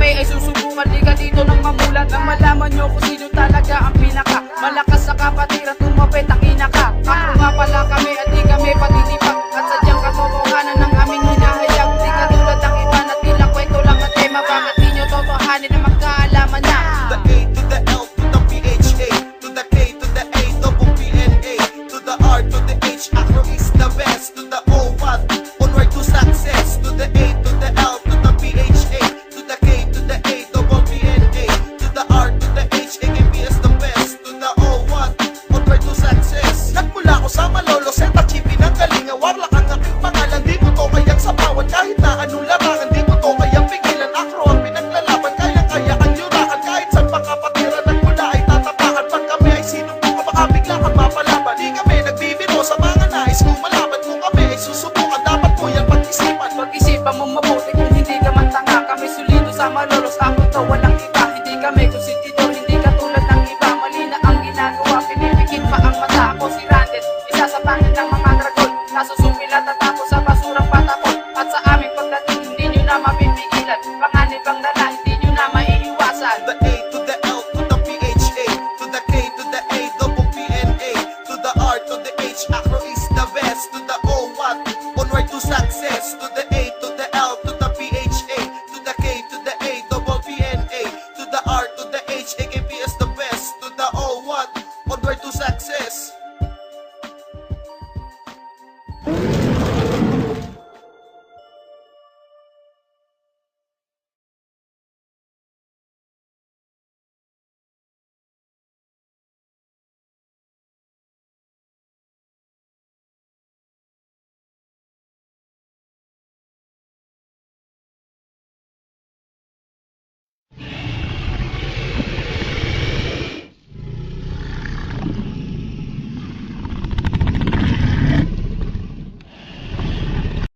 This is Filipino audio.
kami ay susubukan, di ka dito nang mamulat, nang malaman nyo kung sino talaga ang pinaka malakas sa kapatiran, tumapit ang ina ka. Ako nga pala kami at di kami patitipak, at sadyang katotohanan ng aming hinahayag. Di katulad ng iba na tila kwento lang at tema, bakit di nyo totohanin na magkaalaman na? To the A, to the L, to the PHA, to the K, to the A, double PNA, to the R, to the H, Acro is the best, to the O, what? Onward to success, to the A, to the L, to the PHA, to the K, to the A, double PNA, to the R, to the H, AKP is the best, to the O, what? Onward to success. Nagmula ko sa Malolo, Seta, Chipi ng Kalinga, Warlock ang aking pangalan, di ko to kayang sapawan, kahit na anong larangan, di ko to kayang pigilan. Acro ang pinaglalaban, kaya ang yurakan, kahit saan makapatira, nagmula ay tatapakan. Pag kami ay sinubukan, baka bigla kang mapalaban. Di kami nagbibiro sa mga nais kung malaban, kung kami ay susubukan, dapat mo yan pag-isipan. Pag-isipan mo mabuti kung hindi ka man tanga, kami solido sa Malolos, ako to walang iba. Hindi kami konsentidor, hindi katulad ng iba, mali na ang ginagawa, pinipikit pa ang mata. Ako si Randet, isa sa pangit ng mga dragon, nasusumila tatapos sa basurang patapon, at sa aming pagdating hindi nyo na mapipigilan.